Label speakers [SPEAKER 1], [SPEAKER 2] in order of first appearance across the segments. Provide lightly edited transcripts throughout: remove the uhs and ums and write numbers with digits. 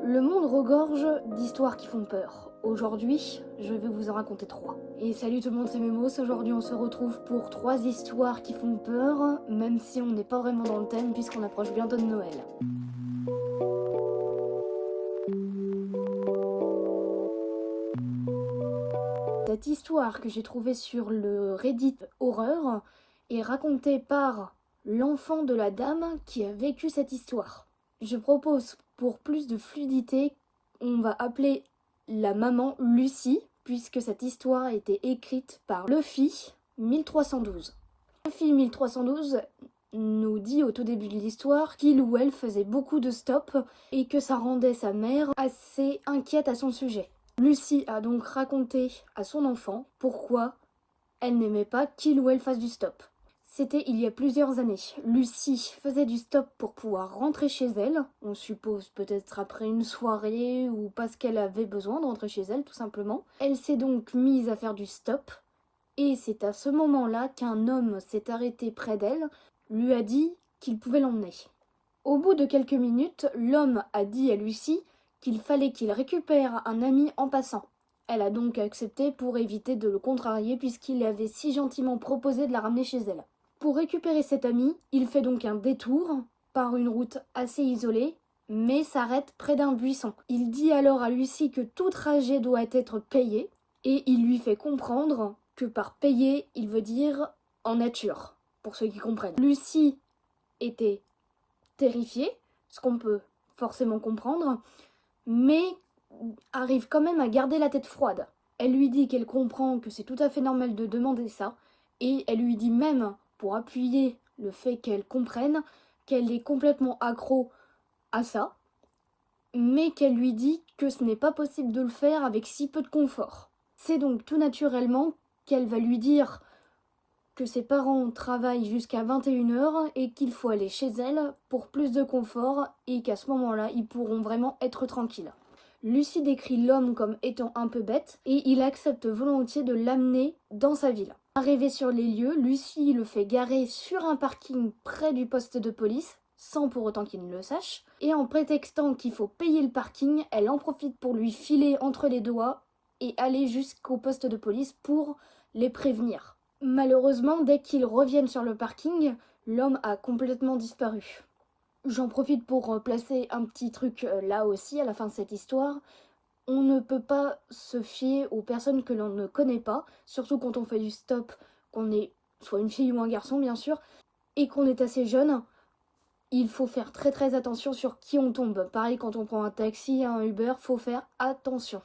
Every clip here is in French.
[SPEAKER 1] Le monde regorge d'histoires qui font peur. Aujourd'hui, je vais vous en raconter 3. Et salut tout le monde, c'est Memos. Aujourd'hui, on se retrouve pour 3 histoires qui font peur, même si on n'est pas vraiment dans le thème puisqu'on approche bientôt de Noël. Cette histoire que j'ai trouvée sur le Reddit Horreur est racontée par l'enfant de la dame qui a vécu cette histoire. Je propose, pour plus de fluidité, on va appeler la maman Lucie, puisque cette histoire a été écrite par Luffy 1312. Luffy 1312 nous dit au tout début de l'histoire qu'il ou elle faisait beaucoup de stops et que ça rendait sa mère assez inquiète à son sujet. Lucie a donc raconté à son enfant pourquoi elle n'aimait pas qu'il ou elle fasse du stop. C'était il y a plusieurs années. Lucie faisait du stop pour pouvoir rentrer chez elle, on suppose peut-être après une soirée ou parce qu'elle avait besoin de rentrer chez elle tout simplement. Elle s'est donc mise à faire du stop et c'est à ce moment-là qu'un homme s'est arrêté près d'elle, lui a dit qu'il pouvait l'emmener. Au bout de quelques minutes, l'homme a dit à Lucie qu'il fallait qu'il récupère un ami en passant. Elle a donc accepté pour éviter de le contrarier puisqu'il avait si gentiment proposé de la ramener chez elle. Pour récupérer cet ami, il fait donc un détour par une route assez isolée, mais s'arrête près d'un buisson. Il dit alors à Lucie que tout trajet doit être payé, et il lui fait comprendre que par payer, il veut dire en nature, pour ceux qui comprennent. Lucie était terrifiée, ce qu'on peut forcément comprendre, mais arrive quand même à garder la tête froide. Elle lui dit qu'elle comprend que c'est tout à fait normal de demander ça, et elle lui dit même, pour appuyer le fait qu'elle comprenne, qu'elle est complètement accro à ça, mais qu'elle lui dit que ce n'est pas possible de le faire avec si peu de confort. C'est donc tout naturellement qu'elle va lui dire que ses parents travaillent jusqu'à 21h et qu'il faut aller chez elle pour plus de confort et qu'à ce moment-là, ils pourront vraiment être tranquilles. Lucie décrit l'homme comme étant un peu bête et il accepte volontiers de l'amener dans sa ville. Arrivée sur les lieux, Lucie le fait garer sur un parking près du poste de police, sans pour autant qu'il ne le sache, et en prétextant qu'il faut payer le parking, elle en profite pour lui filer entre les doigts et aller jusqu'au poste de police pour les prévenir. Malheureusement, dès qu'ils reviennent sur le parking, l'homme a complètement disparu. J'en profite pour placer un petit truc là aussi, à la fin de cette histoire. On ne peut pas se fier aux personnes que l'on ne connaît pas, surtout quand on fait du stop, qu'on est soit une fille ou un garçon bien sûr, et qu'on est assez jeune. Il faut faire très très attention sur qui on tombe. Pareil quand on prend un taxi, un Uber, faut faire attention.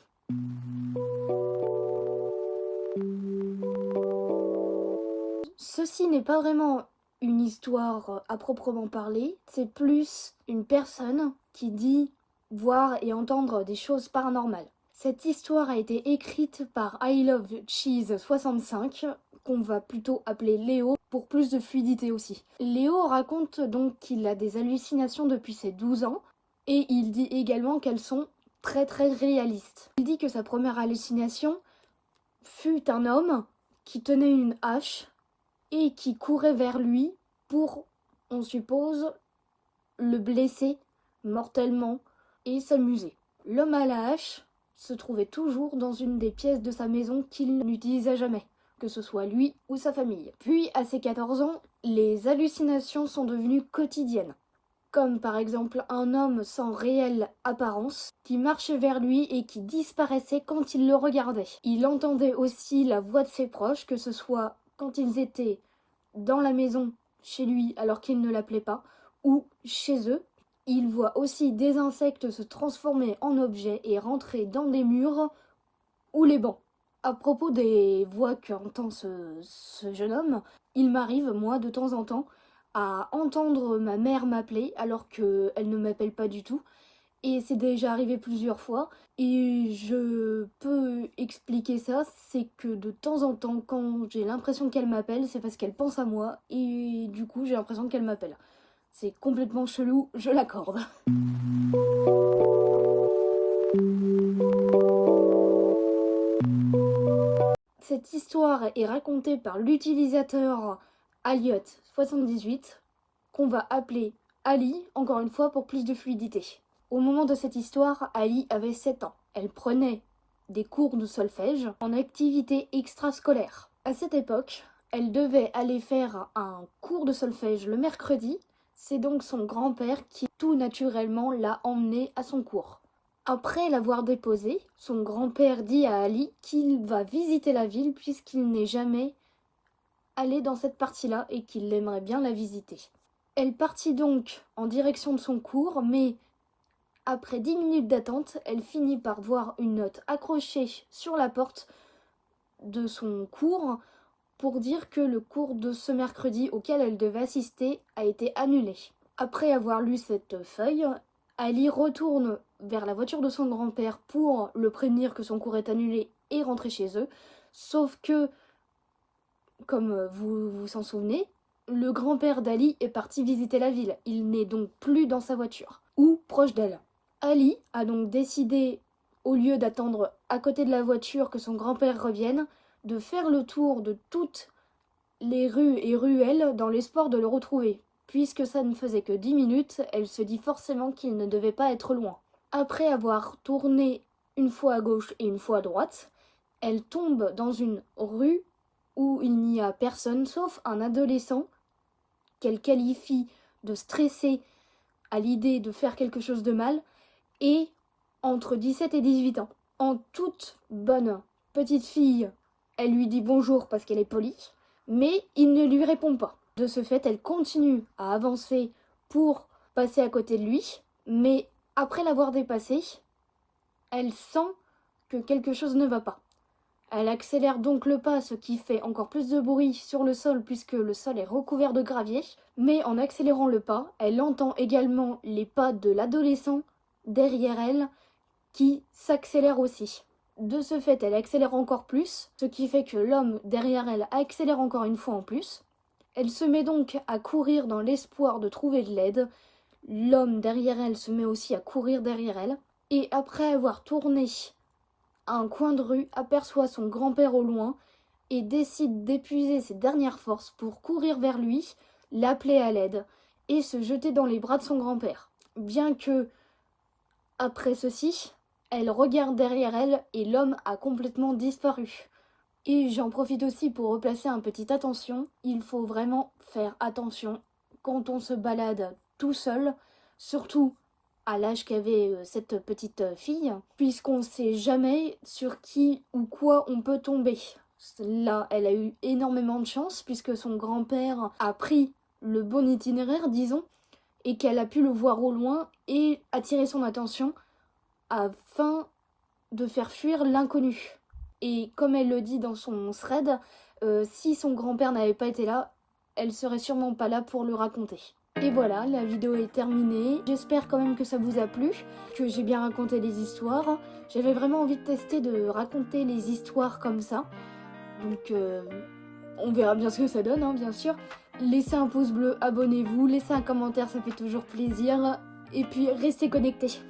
[SPEAKER 1] Ceci n'est pas vraiment une histoire à proprement parler, c'est plus une personne qui dit voir et entendre des choses paranormales. Cette histoire a été écrite par I Love Cheese 65, qu'on va plutôt appeler Léo, pour plus de fluidité aussi. Léo raconte donc qu'il a des hallucinations depuis ses 12 ans, et il dit également qu'elles sont très très réalistes. Il dit que sa première hallucination fut un homme qui tenait une hache et qui courait vers lui pour, on suppose, le blesser mortellement et s'amuser. L'homme à la hache se trouvait toujours dans une des pièces de sa maison qu'il n'utilisait jamais, que ce soit lui ou sa famille. Puis, à ses 14 ans, les hallucinations sont devenues quotidiennes, comme par exemple un homme sans réelle apparence qui marchait vers lui et qui disparaissait quand il le regardait. Il entendait aussi la voix de ses proches, que ce soit quand ils étaient dans la maison chez lui alors qu'il ne l'appelait pas, ou chez eux. Il voit aussi des insectes se transformer en objets et rentrer dans des murs ou les bancs. À propos des voix qu'entend ce jeune homme, il m'arrive, moi, de temps en temps, à entendre ma mère m'appeler alors qu'elle ne m'appelle pas du tout. Et c'est déjà arrivé plusieurs fois. Et je peux expliquer ça, c'est que de temps en temps, quand j'ai l'impression qu'elle m'appelle, c'est parce qu'elle pense à moi. Et du coup, j'ai l'impression qu'elle m'appelle. C'est complètement chelou, je l'accorde. Cette histoire est racontée par l'utilisateur Aliot78, qu'on va appeler Ali, encore une fois pour plus de fluidité. Au moment de cette histoire, Ali avait 7 ans. Elle prenait des cours de solfège en activité extrascolaire. À cette époque, elle devait aller faire un cours de solfège le mercredi. C'est donc son grand-père qui tout naturellement l'a emmenée à son cours. Après l'avoir déposée, son grand-père dit à Ali qu'il va visiter la ville puisqu'il n'est jamais allé dans cette partie-là et qu'il aimerait bien la visiter. Elle partit donc en direction de son cours, mais après 10 minutes d'attente, elle finit par voir une note accrochée sur la porte de son cours pour dire que le cours de ce mercredi auquel elle devait assister a été annulé. Après avoir lu cette feuille, Ali retourne vers la voiture de son grand-père pour le prévenir que son cours est annulé et rentrer chez eux. Sauf que, comme vous vous en souvenez, le grand-père d'Ali est parti visiter la ville. Il n'est donc plus dans sa voiture, ou proche d'elle. Ali a donc décidé, au lieu d'attendre à côté de la voiture que son grand-père revienne, de faire le tour de toutes les rues et ruelles dans l'espoir de le retrouver. Puisque ça ne faisait que 10 minutes, elle se dit forcément qu'il ne devait pas être loin. Après avoir tourné une fois à gauche et une fois à droite, elle tombe dans une rue où il n'y a personne sauf un adolescent qu'elle qualifie de stressé à l'idée de faire quelque chose de mal et entre 17 et 18 ans. En toute bonne petite fille, elle lui dit bonjour parce qu'elle est polie, mais il ne lui répond pas. De ce fait, elle continue à avancer pour passer à côté de lui, mais après l'avoir dépassé, elle sent que quelque chose ne va pas. Elle accélère donc le pas, ce qui fait encore plus de bruit sur le sol puisque le sol est recouvert de gravier, mais en accélérant le pas, elle entend également les pas de l'adolescent derrière elle qui s'accélère aussi. De ce fait, elle accélère encore plus, ce qui fait que l'homme derrière elle accélère encore une fois en plus. Elle se met donc à courir dans l'espoir de trouver de l'aide. L'homme derrière elle se met aussi à courir derrière elle. Et après avoir tourné à un coin de rue, aperçoit son grand-père au loin et décide d'épuiser ses dernières forces pour courir vers lui, l'appeler à l'aide et se jeter dans les bras de son grand-père. Bien que, après ceci, elle regarde derrière elle et l'homme a complètement disparu. Et j'en profite aussi pour replacer un petit attention. Il faut vraiment faire attention quand on se balade tout seul, surtout à l'âge qu'avait cette petite fille, puisqu'on ne sait jamais sur qui ou quoi on peut tomber. Là, elle a eu énormément de chance puisque son grand-père a pris le bon itinéraire, disons, et qu'elle a pu le voir au loin et attirer son attention afin de faire fuir l'inconnu. Et comme elle le dit dans son thread, si son grand-père n'avait pas été là, elle serait sûrement pas là pour le raconter. Et voilà, la vidéo est terminée. J'espère quand même que ça vous a plu, que j'ai bien raconté les histoires. J'avais vraiment envie de tester de raconter les histoires comme ça. Donc on verra bien ce que ça donne, hein, bien sûr. Laissez un pouce bleu, abonnez-vous, laissez un commentaire, ça fait toujours plaisir. Et puis restez connectés.